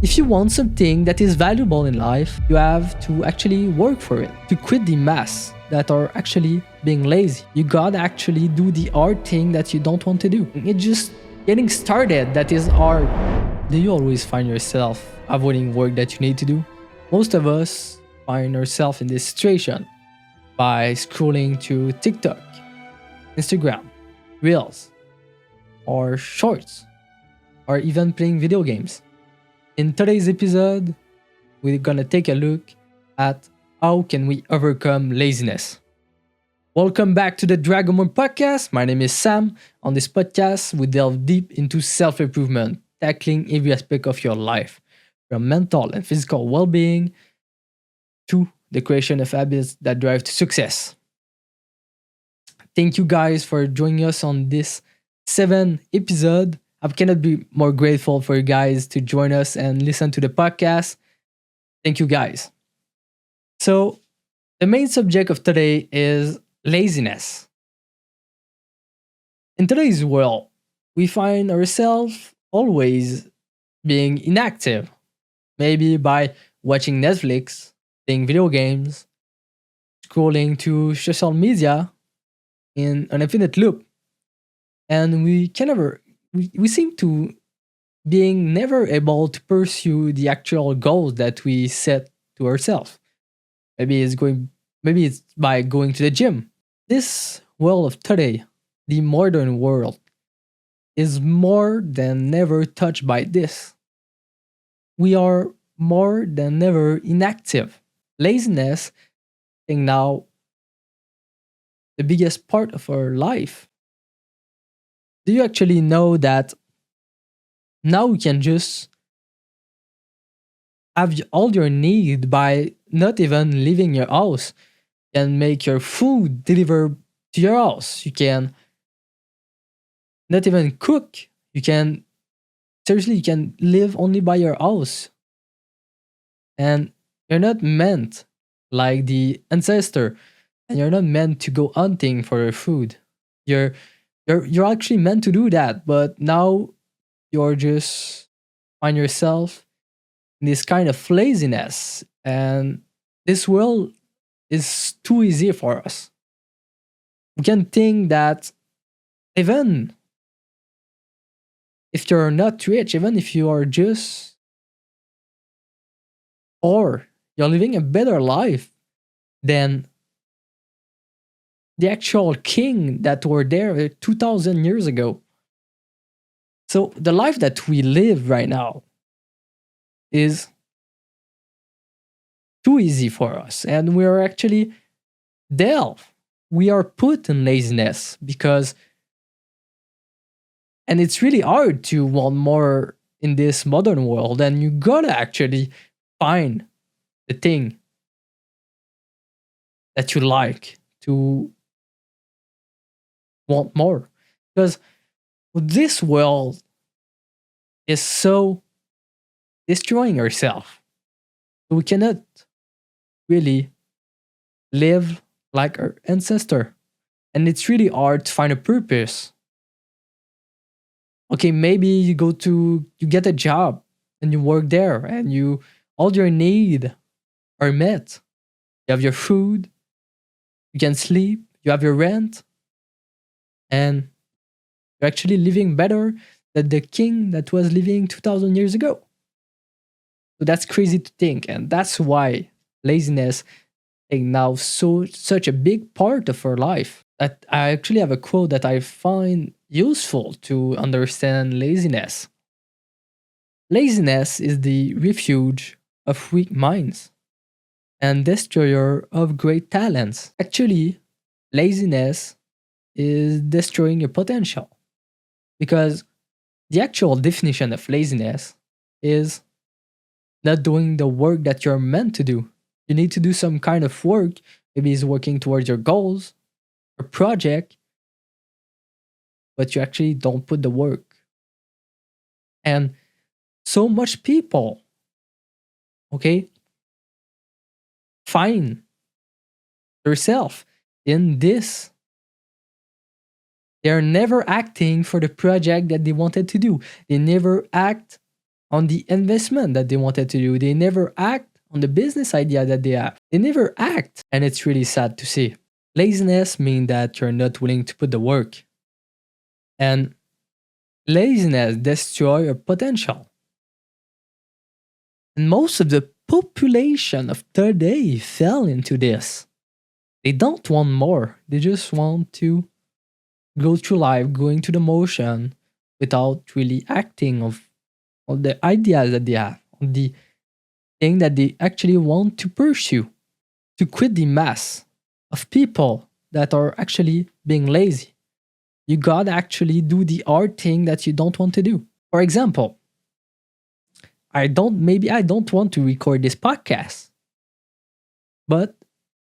If you want something that is valuable in life, you have to actually work for it. To quit the mass that are actually being lazy, you gotta actually do the hard thing that you don't want to do. It's just getting started that is hard. Do you always find yourself avoiding work that you need to do? Most of us find ourselves in this situation by scrolling to TikTok, Instagram, Reels, or Shorts, or even playing video games. In today's episode, we're gonna take a look at how can we overcome laziness. Welcome back to the Dragonborn Podcast. My name is Sam. On this podcast, we delve deep into self-improvement, tackling every aspect of your life, from mental and physical well-being to the creation of habits that drive to success. Thank you guys for joining us on this 7th episode. I cannot be more grateful for you guys to join us and listen to the podcast. Thank you guys. So, the main subject of today is laziness. In today's world, we find ourselves always being inactive. Maybe by watching Netflix, playing video games, scrolling to social media in an infinite loop. And we seem to being never able to pursue the actual goals that we set to ourselves. Maybe it's by going to the gym. This world of today, the modern world, is more than ever touched by this. We are more than ever inactive. Laziness is now the biggest part of our life. Do you actually know that now you can just have all your need by not even leaving your house? You can make your food deliver to your house. You can not even cook. You can live only by your house. And you're not meant like the ancestor, and you're not meant to go hunting for your food. You're actually meant to do that, but now you're just find yourself in this kind of laziness, and this world is too easy for us. You can think that even if you're not rich, even if you are just or you're living a better life than the actual king that were there 2000 years ago. So the life that we live right now is too easy for us, and we are actually we are put in laziness because, and it's really hard to want more in this modern world, and you gotta actually find the thing that you like to want more, because this world is so destroying ourselves. We cannot really live like our ancestor, and it's really hard to find a purpose. Okay, maybe you get a job and you work there, and all your needs are met. You have your food, you can sleep, you have your rent, and you're actually living better than the king that was living 2000 years ago. So that's crazy to think, and that's why laziness is now such a big part of our life. I actually have a quote that I find useful to understand laziness. Laziness is the refuge of weak minds and destroyer of great talents. Actually, laziness is destroying your potential, because the actual definition of laziness is not doing the work that you're meant to do. You need to do some kind of work. Maybe it's working towards your goals or project, but you actually don't put the work. And so much people, find yourself in this. They are never acting for the project that they wanted to do. They never act on the investment that they wanted to do. They never act on the business idea that they have. They never act. And it's really sad to see. Laziness means that you're not willing to put the work. And laziness destroys your potential. And most of the population of today fell into this. They don't want more. They just want to go through life going through the motion without really acting on the ideas that they have, on the thing that they actually want to pursue, to quit the mass of people that are actually being lazy. You gotta actually do the hard thing that you don't want to do. For example, I don't want to record this podcast, but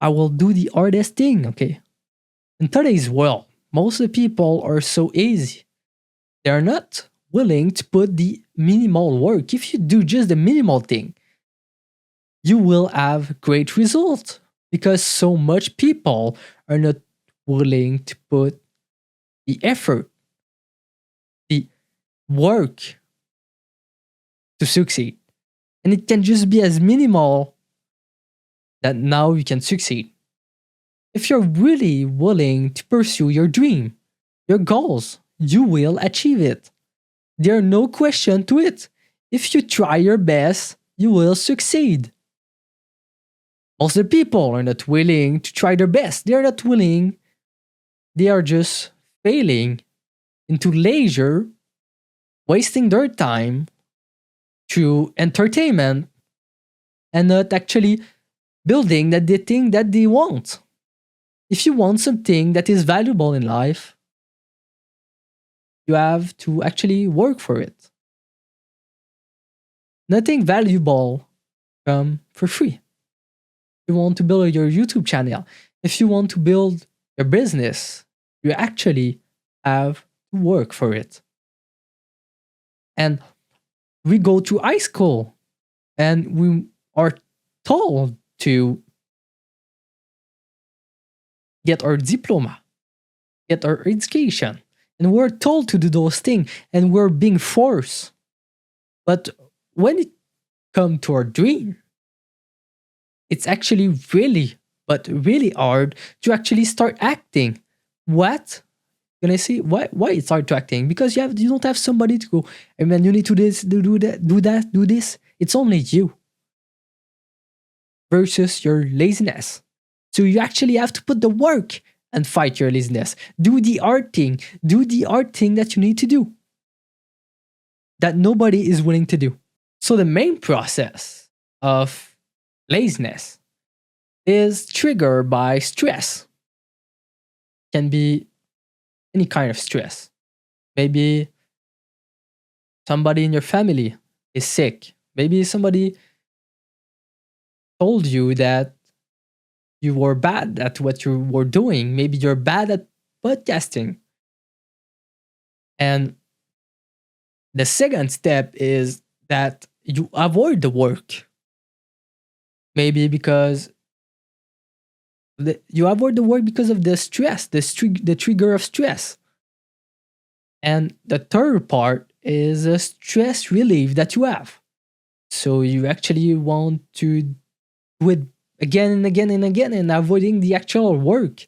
I will do the hardest thing, okay? In today's world, most of the people are so easy. They're not willing to put the minimal work. If you do just the minimal thing, you will have great results because so much people are not willing to put the effort, the work to succeed. And it can just be as minimal that now you can succeed. If you're really willing to pursue your dream, your goals, you will achieve it. There are no question to it. If you try your best, you will succeed. Most of the people are not willing to try their best. They are not willing. They are just failing into leisure, wasting their time through entertainment and not actually building that the thing that they want. If you want something that is valuable in life, you have to actually work for it. Nothing valuable comes for free. If you want to build your YouTube channel, if you want to build your business, you actually have to work for it. And we go to high school and we are told to get our diploma, get our education. And we're told to do those things and we're being forced. But when it comes to our dream, it's actually really hard to actually start acting. What? Can I say why it's hard to acting? Because you don't have somebody to go, and then you need to do that, do this. It's only you versus your laziness. So you actually have to put the work and fight your laziness. Do the hard thing. Do the hard thing that you need to do. That nobody is willing to do. So the main process of laziness is triggered by stress. Can be any kind of stress. Maybe somebody in your family is sick. Maybe somebody told you that you were bad at what you were doing. Maybe you're bad at podcasting. And the second step is that you avoid the work. Maybe because you avoid the work because of the stress, the trigger of stress. And the third part is a stress relief that you have. So you actually want to do it again and again and again and avoiding the actual work.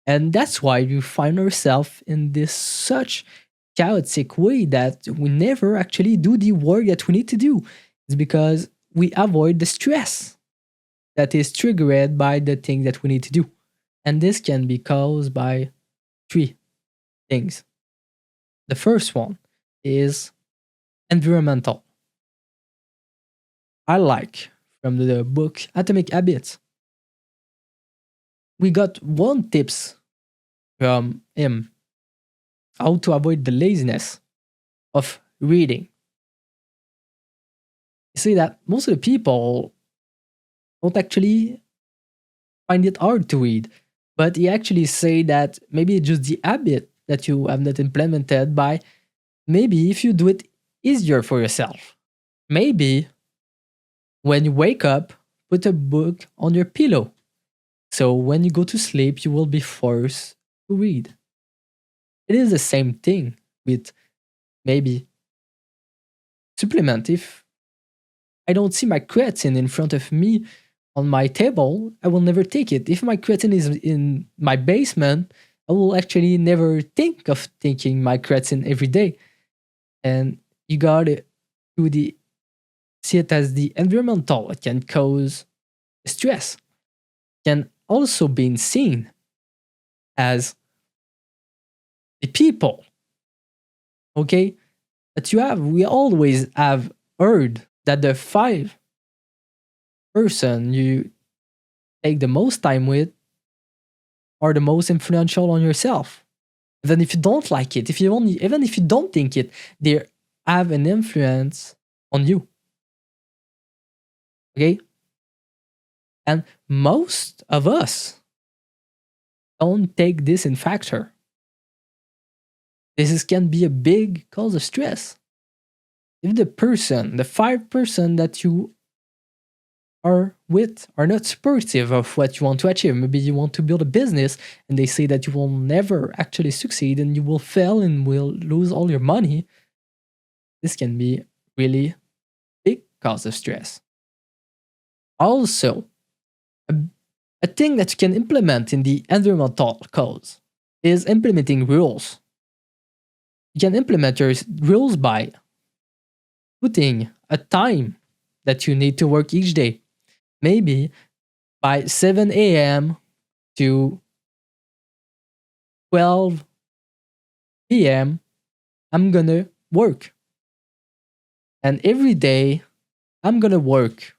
And that's why you find yourself in this such chaotic way that we never actually do the work that we need to do. It's because we avoid the stress that is triggered by the thing that we need to do. And this can be caused by three things. The first one is environmental. I like from the book Atomic Habits. We got one tips from him how to avoid the laziness of reading. You see that most of the people don't actually find it hard to read, but he actually say that maybe it's just the habit that you have not implemented by maybe if you do it easier for yourself. Maybe when you wake up, put a book on your pillow. So when you go to sleep, you will be forced to read. It is the same thing with maybe supplement. If I don't see my creatine in front of me on my table, I will never take it. If my creatine is in my basement, I will actually never think of taking my creatine every day. And you gotta do the see it as the environmental. It can cause stress. Can also be seen as the people. Okay, that you have. We always have heard that the 5 person you take the most time with are the most influential on yourself. Even if you don't like it, even if you don't think it, they have an influence on you. Okay? And most of us don't take this in factor. Can be a big cause of stress. If the 5 person that you are with are not supportive of what you want to achieve, maybe you want to build a business and they say that you will never actually succeed and you will fail and will lose all your money, this can be really big cause of stress. Also, a thing that you can implement in the environmental cause is implementing rules. You can implement your rules by putting a time that you need to work each day. Maybe by 7 a.m. to 12 p.m., I'm gonna work. And every day, I'm gonna work.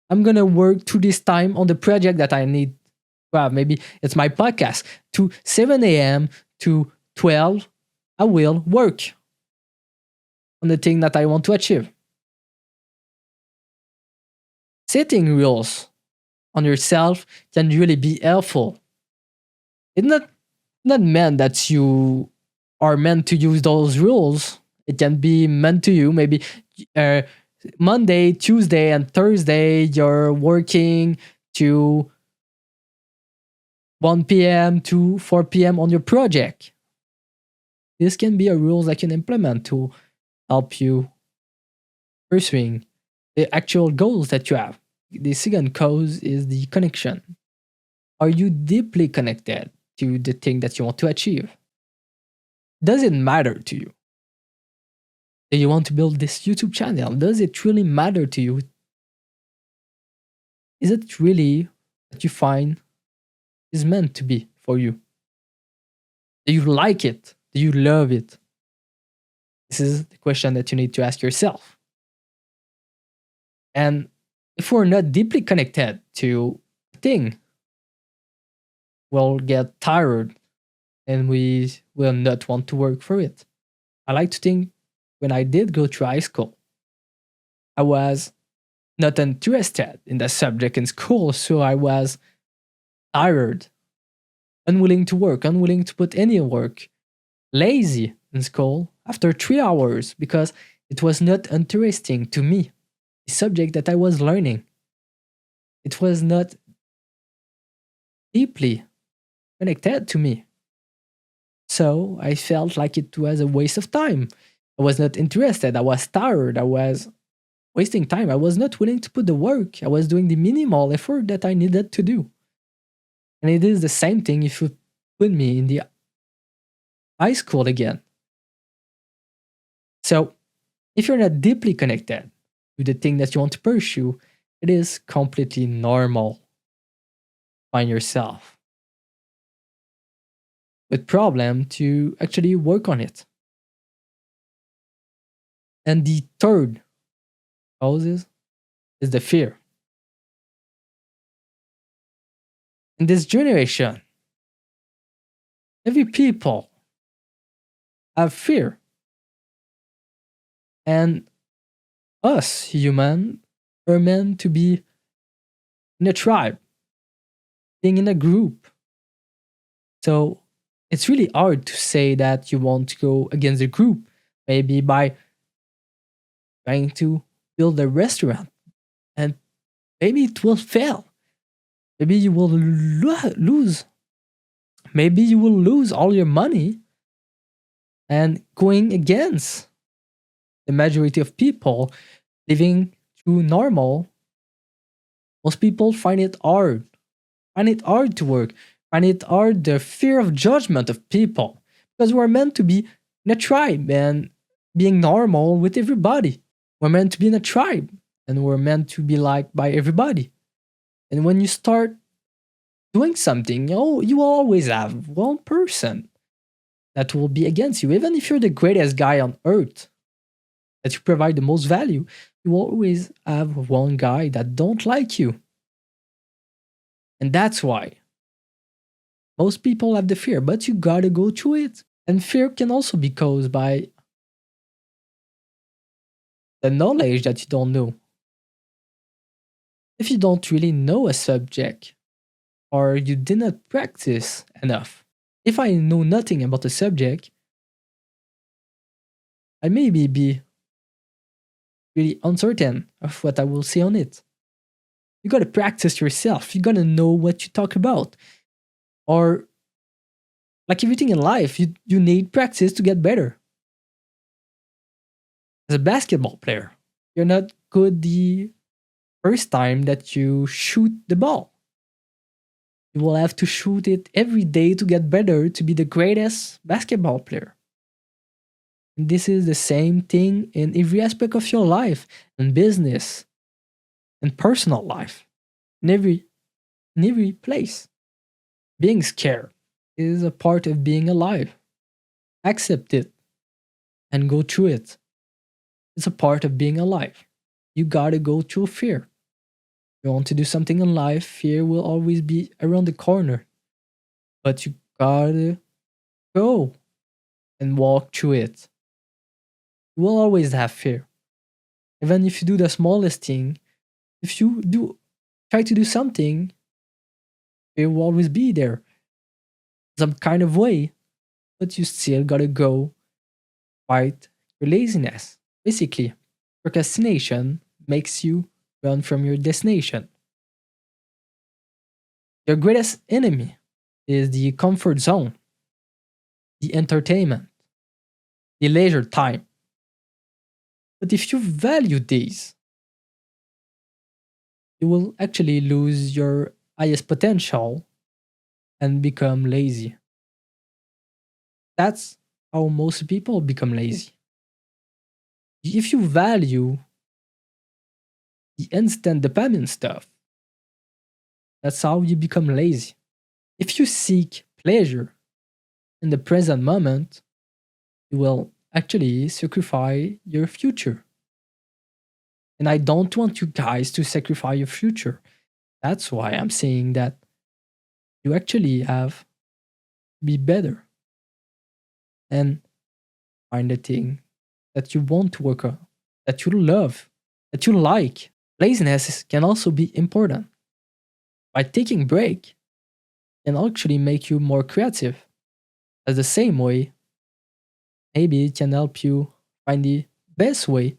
I'm gonna work to this time on the project that I need to have. Maybe it's my podcast. To 7 a.m. to 12, I will work on the thing that I want to achieve. Setting rules on yourself can really be helpful. It's not meant that you are meant to use those rules. It can be meant to you. Maybe Monday, Tuesday, and Thursday, you're working to 1 p.m. to 4 p.m. on your project. This can be a rule that you can implement to help you pursuing the actual goals that you have. The second cause is the connection. Are you deeply connected to the thing that you want to achieve? Does it matter to you? Do you want to build this YouTube channel? Does it really matter to you? Is it really what you find is meant to be for you? Do you like it? Do you love it? This is the question that you need to ask yourself. And if we're not deeply connected to a thing, we'll get tired and we will not want to work for it. I like to think when I did go to high school, I was not interested in the subject in school, so I was tired, unwilling to work, unwilling to put any work, lazy in school after 3 hours because it was not interesting to me, the subject that I was learning. It was not deeply connected to me. So I felt like it was a waste of time. I was not interested. I was tired. I was wasting time. I was not willing to put the work. I was doing the minimal effort that I needed to do. And it is the same thing if you put me in the high school again. So if you're not deeply connected to the thing that you want to pursue, it is completely normal to find yourself with problem to actually work on it. And the third cause is the fear. In this generation, every people have fear. And us, human, are meant to be in a tribe, being in a group. So it's really hard to say that you want to go against the group, maybe by trying to build a restaurant. And maybe it will fail. Maybe you will lose. Maybe you will lose all your money. And going against the majority of people living too normal, most people find it hard to work, find it hard the fear of judgment of people because we're meant to be in a tribe and being normal with everybody. We're meant to be in a tribe and we're meant to be liked by everybody. And when you start doing something, you will always have one person that will be against you. Even if you're the greatest guy on earth, that you provide the most value, you will always have one guy that don't like you. And that's why most people have the fear, but you gotta go through it. And fear can also be caused by the knowledge that you don't know. If you don't really know a subject or you did not practice enough, if I know nothing about a subject, I maybe be really uncertain of what I will say on it. You gotta practice yourself. You gotta know what you talk about. Or, like everything in life, you need practice to get better. As a basketball player, you're not good the first time that you shoot the ball. You will have to shoot it every day to get better to be the greatest basketball player. And this is the same thing in every aspect of your life, in business, in personal life, in every place. Being scared is a part of being alive. Accept it and go through it. It's a part of being alive. You gotta go through fear. You want to do something in life, fear will always be around the corner. But you gotta go and walk through it. You will always have fear. Even if you do the smallest thing, if you try to do something, fear will always be there. Some kind of way. But you still gotta go fight your laziness. Basically, procrastination makes you run from your destination. Your greatest enemy is the comfort zone, the entertainment, the leisure time. But if you value these, you will actually lose your highest potential and become lazy. That's how most people become lazy. If you value the instant dopamine stuff, that's how you become lazy. If you seek pleasure in the present moment, you will actually sacrifice your future. And I don't want you guys to sacrifice your future. That's why I'm saying that you actually have to be better and find a thing that you want to work on, that you love, that you like. Laziness can also be important. By taking break can actually make you more creative. As the same way, maybe it can help you find the best way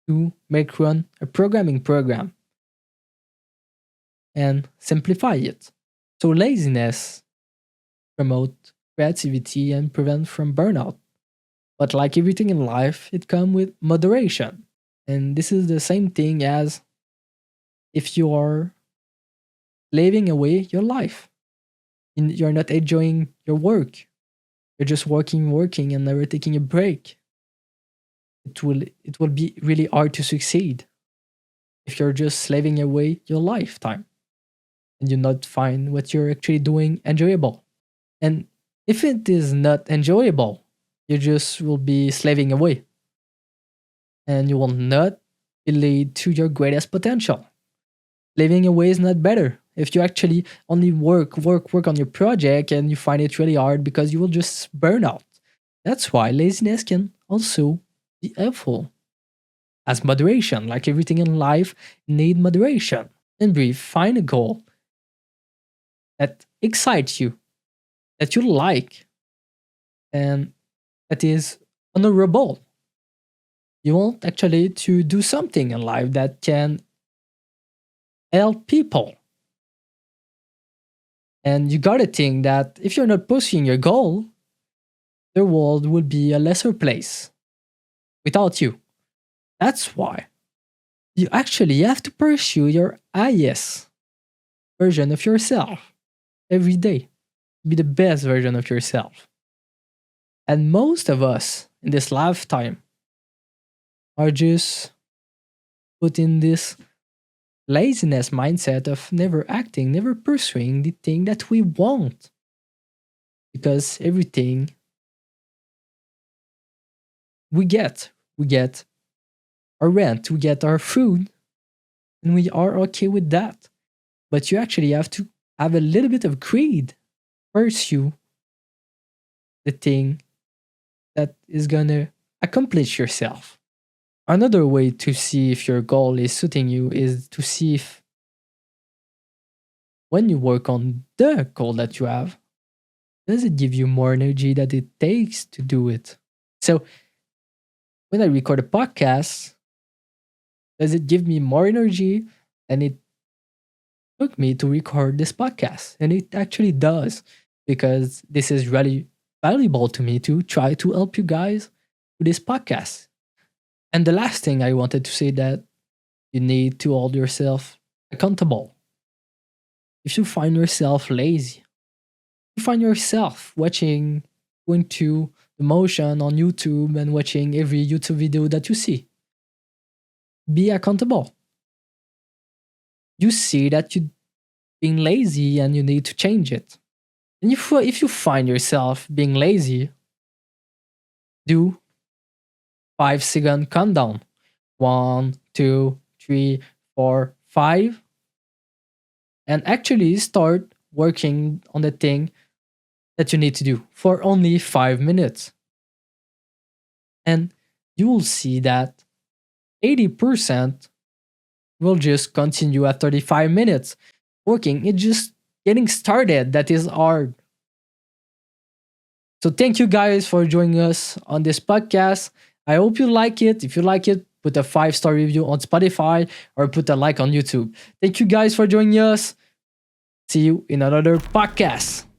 to make run a programming program and simplify it. So laziness promote creativity and prevent from burnout. But like everything in life, it comes with moderation. And this is the same thing as if you are living away your life. You're not enjoying your work. You're just working, and never taking a break. It will be really hard to succeed if you're just slaving away your lifetime and you not find what you're actually doing enjoyable. And if it is not enjoyable, you just will be slaving away and you will not lead to your greatest potential. Living away is not better. If you actually only work on your project and you find it really hard because you will just burn out. That's why laziness can also be helpful. As moderation, like everything in life, need moderation. And brief, find a goal that excites you, that you like, and that is honorable. You want actually to do something in life that can help people. And you gotta think that if you're not pursuing your goal, the world would be a lesser place without you. That's why You actually have to pursue your highest version of yourself every day. Be the best version of yourself. And most of us in this lifetime are just put in this laziness mindset of never acting, never pursuing the thing that we want. Because everything we get our rent, we get our food, and we are okay with that. But you actually have to have a little bit of greed, pursue the thing that is gonna accomplish yourself. Another way to see if your goal is suiting you is to see if when you work on the goal that you have, does it give you more energy that it takes to do it? So when I record a podcast, does it give me more energy than it took me to record this podcast? And it actually does, because this is really valuable to me to try to help you guys with this podcast. And the last thing I wanted to say, that you need to hold yourself accountable. If you find yourself lazy, you find yourself going to the motion on YouTube and watching every YouTube video that you see, be accountable. You see that you're being lazy and you need to change it. And if you find yourself being lazy, do 5-second countdown. 1, 2, 3, 4, 5. And actually start working on the thing that you need to do for only 5 minutes. And you will see that 80% will just continue at 35 minutes working. It's just getting started that is hard. So thank you guys for joining us on this podcast. I hope you like it. If you like it, put a 5-star review on Spotify or put a like on YouTube. Thank you guys for joining us. See you in another podcast.